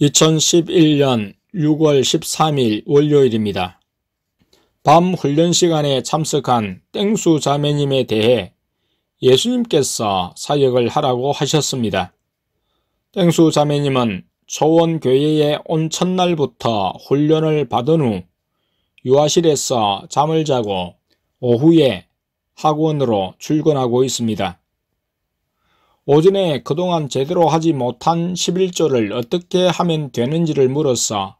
2011년 6월 13일 월요일입니다. 밤 훈련 시간에 참석한 땡수 자매님에 대해 예수님께서 사역을 하라고 하셨습니다. 땡수 자매님은 초원교회에 온 첫날부터 훈련을 받은 후 유아실에서 잠을 자고 오후에 학원으로 출근하고 있습니다. 오전에 그동안 제대로 하지 못한 11조를 어떻게 하면 되는지를 물어서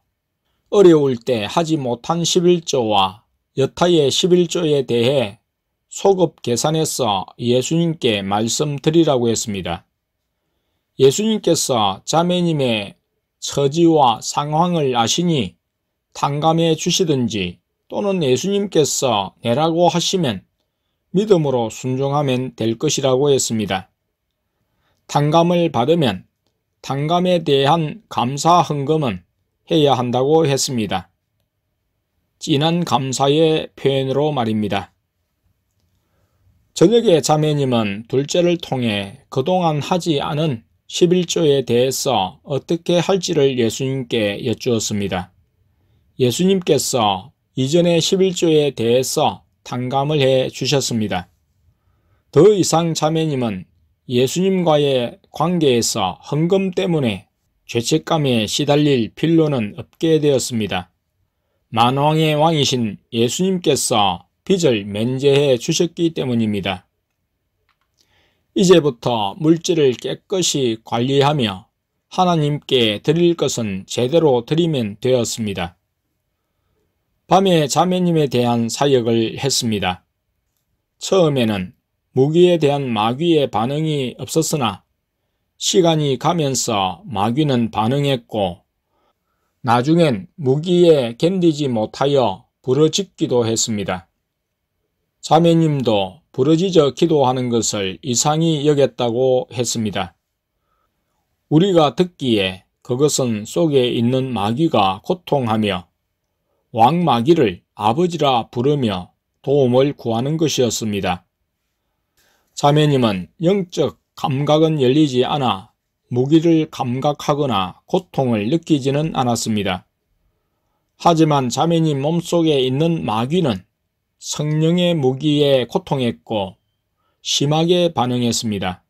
어려울 때 하지 못한 11조와 여타의 11조에 대해 소급 계산해서 예수님께 말씀드리라고 했습니다. 예수님께서 자매님의 처지와 상황을 아시니 탕감해 주시든지 또는 예수님께서 내라고 하시면 믿음으로 순종하면 될 것이라고 했습니다. 탕감을 받으면 탕감에 대한 감사 헌금은 해야 한다고 했습니다. 진한 감사의 표현으로 말입니다. 저녁에 자매님은 둘째를 통해 그동안 하지 않은 11조에 대해서 어떻게 할지를 예수님께 여쭈었습니다. 예수님께서 이전의 11조에 대해서 탕감을 해 주셨습니다. 더 이상 자매님은 예수님과의 관계에서 헌금 때문에 죄책감에 시달릴 필요는 없게 되었습니다. 만왕의 왕이신 예수님께서 빚을 면제해 주셨기 때문입니다. 이제부터 물질을 깨끗이 관리하며 하나님께 드릴 것은 제대로 드리면 되었습니다. 밤에 자매님에 대한 사역을 했습니다. 처음에는 무기에 대한 마귀의 반응이 없었으나 시간이 가면서 마귀는 반응했고 나중엔 무기에 견디지 못하여 부러지기도 했습니다. 자매님도 부러지져 기도하는 것을 이상히 여겼다고 했습니다. 우리가 듣기에 그것은 속에 있는 마귀가 고통하며 왕마귀를 아버지라 부르며 도움을 구하는 것이었습니다. 자매님은 영적 감각은 열리지 않아 무기를 감각하거나 고통을 느끼지는 않았습니다. 하지만 자매님 몸속에 있는 마귀는 성령의 무기에 고통했고 심하게 반응했습니다.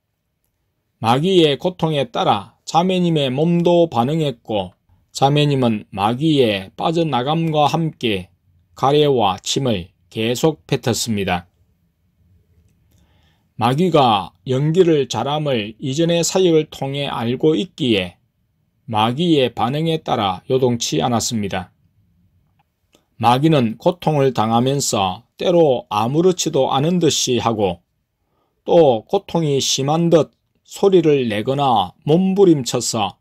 마귀의 고통에 따라 자매님의 몸도 반응했고 자매님은 마귀에 빠져나감과 함께 가래와 침을 계속 뱉었습니다. 마귀가 연기를 잘함을 이전의 사역을 통해 알고 있기에 마귀의 반응에 따라 요동치 않았습니다. 마귀는 고통을 당하면서 때로 아무렇지도 않은 듯이 하고 또 고통이 심한 듯 소리를 내거나 몸부림쳐서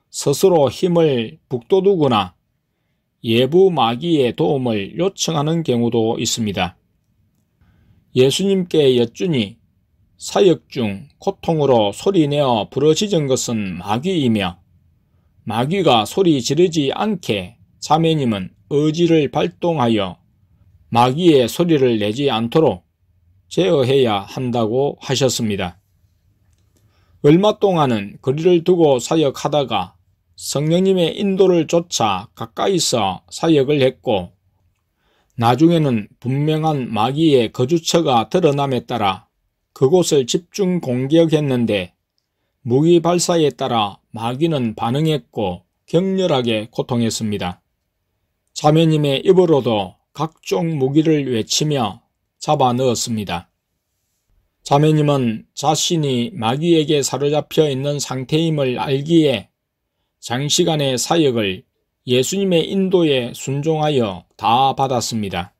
스스로 힘을 북돋우거나 예부 마귀의 도움을 요청하는 경우도 있습니다. 예수님께 여쭈니 사역 중 고통으로 소리내어 부러지던 것은 마귀이며 마귀가 소리 지르지 않게 자매님은 의지를 발동하여 마귀의 소리를 내지 않도록 제어해야 한다고 하셨습니다. 얼마 동안은 거리를 두고 사역하다가 성령님의 인도를 쫓아 가까이서 사역을 했고 나중에는 분명한 마귀의 거주처가 드러남에 따라 그곳을 집중 공격했는데 무기 발사에 따라 마귀는 반응했고 격렬하게 고통했습니다. 자매님의 입으로도 각종 무기를 외치며 잡아 넣었습니다. 자매님은 자신이 마귀에게 사로잡혀 있는 상태임을 알기에 장시간의 사역을 예수님의 인도에 순종하여 다 받았습니다.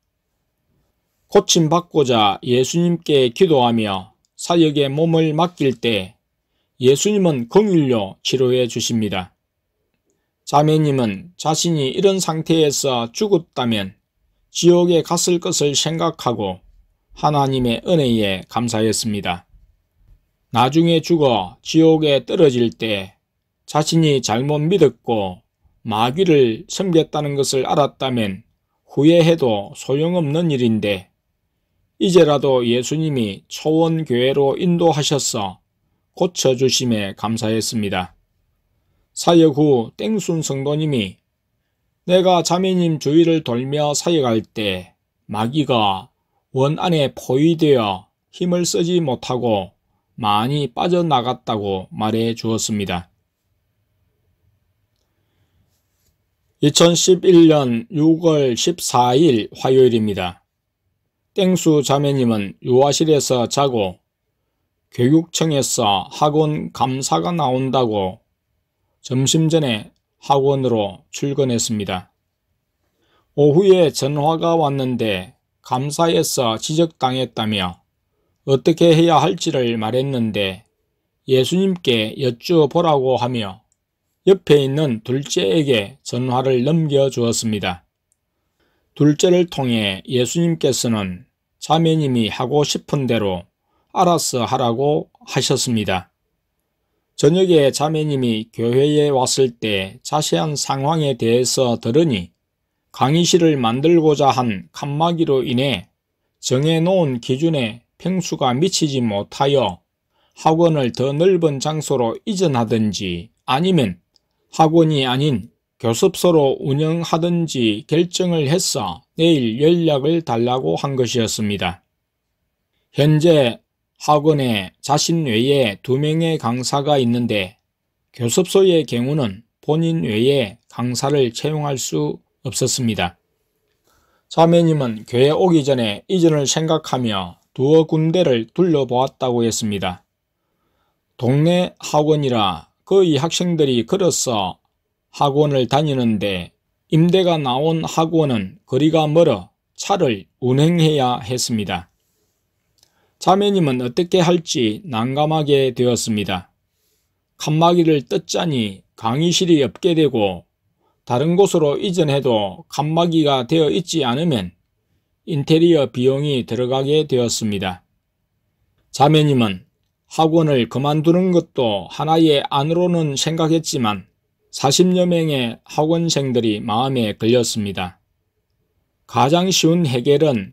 고침받고자 예수님께 기도하며 사역에 몸을 맡길 때 예수님은 긍휼로 치료해 주십니다. 자매님은 자신이 이런 상태에서 죽었다면 지옥에 갔을 것을 생각하고 하나님의 은혜에 감사했습니다. 나중에 죽어 지옥에 떨어질 때 자신이 잘못 믿었고 마귀를 섬겼다는 것을 알았다면 후회해도 소용없는 일인데 이제라도 예수님이 초원교회로 인도하셔서 고쳐주심에 감사했습니다. 사역 후 땡순 성도님이 내가 자매님 주위를 돌며 사역할 때 마귀가 원 안에 포위되어 힘을 쓰지 못하고 많이 빠져나갔다고 말해 주었습니다. 2011년 6월 14일 화요일입니다. 땡수 자매님은 유아실에서 자고 교육청에서 학원 감사가 나온다고 점심 전에 학원으로 출근했습니다. 오후에 전화가 왔는데 감사에서 지적당했다며 어떻게 해야 할지를 말했는데 예수님께 여쭈어보라고 하며 옆에 있는 둘째에게 전화를 넘겨주었습니다. 둘째를 통해 예수님께서는 자매님이 하고 싶은 대로 알아서 하라고 하셨습니다. 저녁에 자매님이 교회에 왔을 때 자세한 상황에 대해서 들으니 강의실을 만들고자 한 칸막이로 인해 정해놓은 기준에 평수가 미치지 못하여 학원을 더 넓은 장소로 이전하든지 아니면 학원이 아닌 교습소로 운영하든지 결정을 해서 내일 연락을 달라고 한 것이었습니다. 현재 학원에 자신 외에 2명의 강사가 있는데 교습소의 경우는 본인 외에 강사를 채용할 수 없었습니다. 자매님은 교회 오기 전에 이전을 생각하며 2군데를 둘러보았다고 했습니다. 동네 학원이라 거의 학생들이 걸어서 학원을 다니는데 임대가 나온 학원은 거리가 멀어 차를 운행해야 했습니다. 자매님은 어떻게 할지 난감하게 되었습니다. 칸막이를 뜯자니 강의실이 없게 되고 다른 곳으로 이전해도 칸막이가 되어 있지 않으면 인테리어 비용이 들어가게 되었습니다. 자매님은 학원을 그만두는 것도 하나의 안으로는 생각했지만 40여 명의 학원생들이 마음에 걸렸습니다. 가장 쉬운 해결은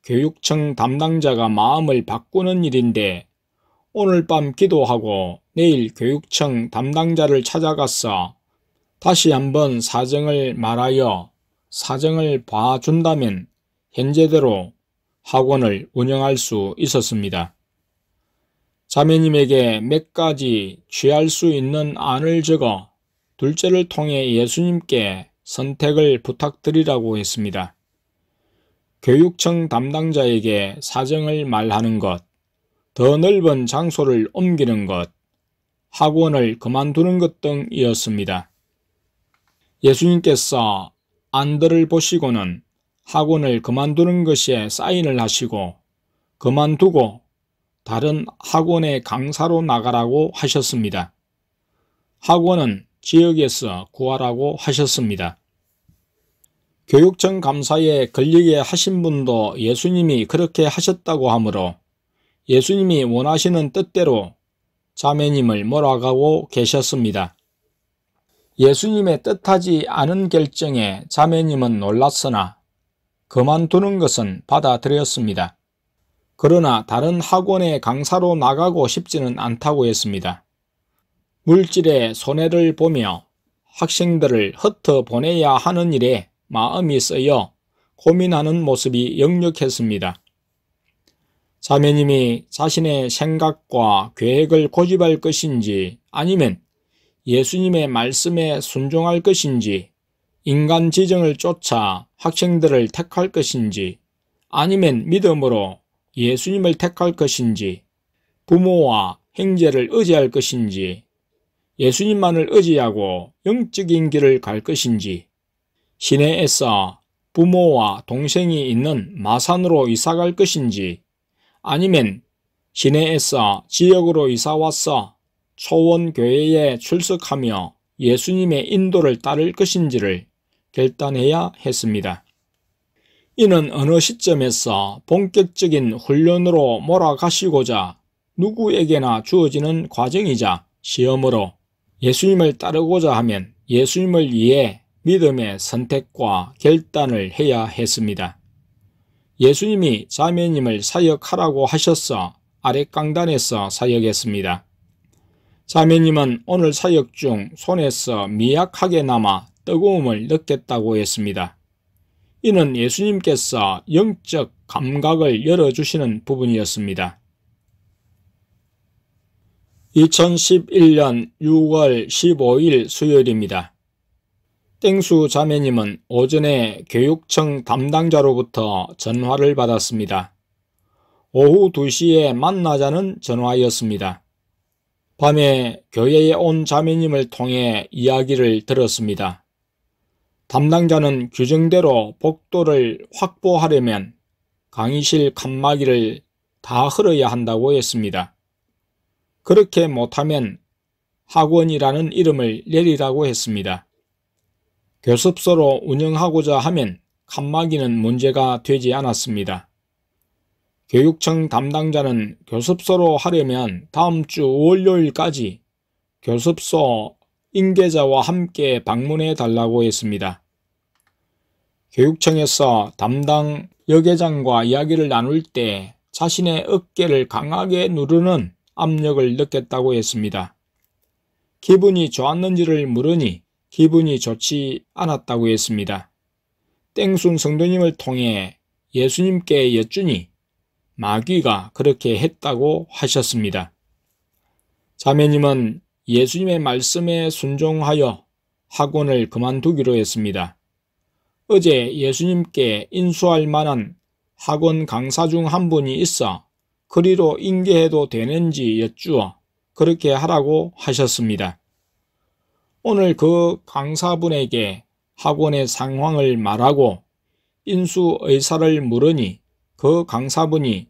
교육청 담당자가 마음을 바꾸는 일인데 오늘 밤 기도하고 내일 교육청 담당자를 찾아가서 다시 한번 사정을 말하여 사정을 봐준다면 현재대로 학원을 운영할 수 있었습니다. 자매님에게 몇 가지 취할 수 있는 안을 적어 둘째를 통해 예수님께 선택을 부탁드리라고 했습니다. 교육청 담당자에게 사정을 말하는 것, 더 넓은 장소를 옮기는 것, 학원을 그만두는 것 등이었습니다. 예수님께서 안들을 보시고는 학원을 그만두는 것에 사인을 하시고 그만두고 다른 학원의 강사로 나가라고 하셨습니다. 학원은 지역에서 구하라고 하셨습니다. 교육청 감사에 걸리게 하신 분도 예수님이 그렇게 하셨다고 하므로 예수님이 원하시는 뜻대로 자매님을 몰아가고 계셨습니다. 예수님의 뜻하지 않은 결정에 자매님은 놀랐으나 그만두는 것은 받아들였습니다. 그러나 다른 학원의 강사로 나가고 싶지는 않다고 했습니다. 물질에 손해를 보며 학생들을 흩어보내야 하는 일에 마음이 쓰여 고민하는 모습이 역력했습니다. 자매님이 자신의 생각과 계획을 고집할 것인지 아니면 예수님의 말씀에 순종할 것인지 인간 지정을 쫓아 학생들을 택할 것인지 아니면 믿음으로 예수님을 택할 것인지 부모와 형제를 의지할 것인지 예수님만을 의지하고 영적인 길을 갈 것인지 시내에서 부모와 동생이 있는 마산으로 이사갈 것인지 아니면 시내에서 지역으로 이사와서 초원교회에 출석하며 예수님의 인도를 따를 것인지를 결단해야 했습니다. 이는 어느 시점에서 본격적인 훈련으로 몰아가시고자 누구에게나 주어지는 과정이자 시험으로 예수님을 따르고자 하면 예수님을 위해 믿음의 선택과 결단을 해야 했습니다. 예수님이 자매님을 사역하라고 하셔서 아랫강단에서 사역했습니다. 자매님은 오늘 사역 중 손에서 미약하게나마 뜨거움을 느꼈다고 했습니다. 이는 예수님께서 영적 감각을 열어주시는 부분이었습니다. 2011년 6월 15일 수요일입니다. 땡수 자매님은 오전에 교육청 담당자로부터 전화를 받았습니다. 오후 2시에 만나자는 전화였습니다. 밤에 교회에 온 자매님을 통해 이야기를 들었습니다. 담당자는 규정대로 복도를 확보하려면 강의실 칸막이를 다 흘러야 한다고 했습니다. 그렇게 못하면 학원이라는 이름을 내리라고 했습니다. 교습소로 운영하고자 하면 칸막이는 문제가 되지 않았습니다. 교육청 담당자는 교습소로 하려면 다음 주 월요일까지 교습소 인계자와 함께 방문해 달라고 했습니다. 교육청에서 담당 여계장과 이야기를 나눌 때 자신의 어깨를 강하게 누르는 압력을 느꼈다고 했습니다. 기분이 좋았는지를 물으니 기분이 좋지 않았다고 했습니다. 땡순 성도님을 통해 예수님께 여쭈니 마귀가 그렇게 했다고 하셨습니다. 자매님은 예수님의 말씀에 순종하여 학원을 그만두기로 했습니다. 어제 예수님께 인수할 만한 학원 강사 중 한 분이 있어 그리로 인계해도 되는지 여쭈어 그렇게 하라고 하셨습니다. 오늘 그 강사분에게 학원의 상황을 말하고 인수 의사를 물으니 그 강사분이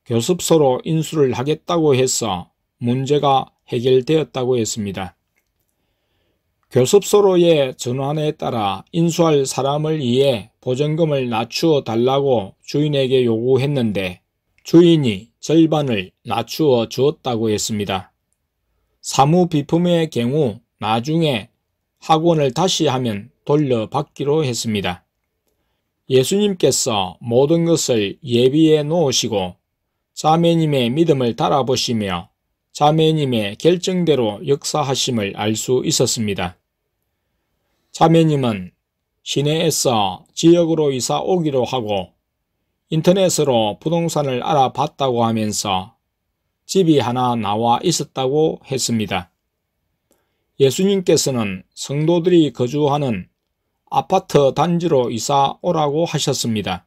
교습소로 인수를 하겠다고 해서 문제가 해결되었다고 했습니다. 교습소로의 전환에 따라 인수할 사람을 위해 보증금을 낮추어 달라고 주인에게 요구했는데 주인이 절반을 낮추어 주었다고 했습니다. 사무 비품의 경우 나중에 학원을 다시 하면 돌려받기로 했습니다. 예수님께서 모든 것을 예비해 놓으시고 자매님의 믿음을 달아보시며 자매님의 결정대로 역사하심을 알 수 있었습니다. 자매님은 시내에서 지역으로 이사 오기로 하고 인터넷으로 부동산을 알아봤다고 하면서 집이 하나 나와 있었다고 했습니다. 예수님께서는 성도들이 거주하는 아파트 단지로 이사 오라고 하셨습니다.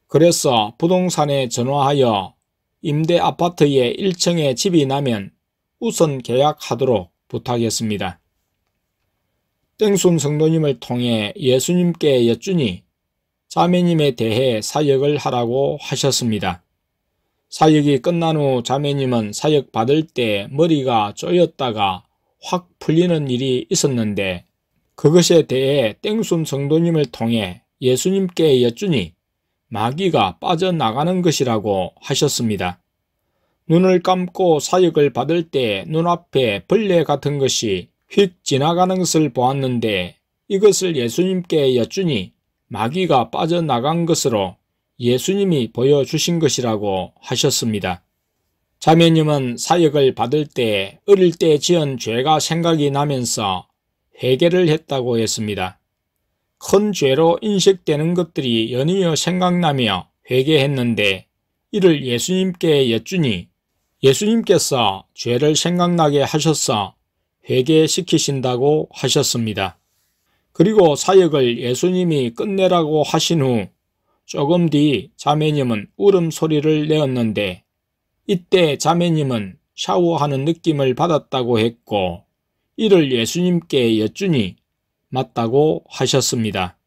그래서 부동산에 전화하여 임대 아파트의 1층에 집이 나면 우선 계약하도록 부탁했습니다. 땡순 성도님을 통해 예수님께 여쭈니 자매님에 대해 사역을 하라고 하셨습니다. 사역이 끝난 후 자매님은 사역 받을 때 머리가 쪼였다가 확 풀리는 일이 있었는데 그것에 대해 땡순 성도님을 통해 예수님께 여쭈니 마귀가 빠져나가는 것이라고 하셨습니다. 눈을 감고 사역을 받을 때 눈앞에 벌레 같은 것이 휙 지나가는 것을 보았는데 이것을 예수님께 여쭈니 마귀가 빠져나간 것으로 예수님이 보여주신 것이라고 하셨습니다. 자매님은 사역을 받을 때 어릴 때 지은 죄가 생각이 나면서 회개를 했다고 했습니다. 큰 죄로 인식되는 것들이 연이어 생각나며 회개했는데 이를 예수님께 여쭈니 예수님께서 죄를 생각나게 하셔서 회개시키신다고 하셨습니다. 그리고 사역을 예수님이 끝내라고 하신 후 조금 뒤 자매님은 울음소리를 내었는데 이때 자매님은 샤워하는 느낌을 받았다고 했고 이를 예수님께 여쭈니 맞다고 하셨습니다.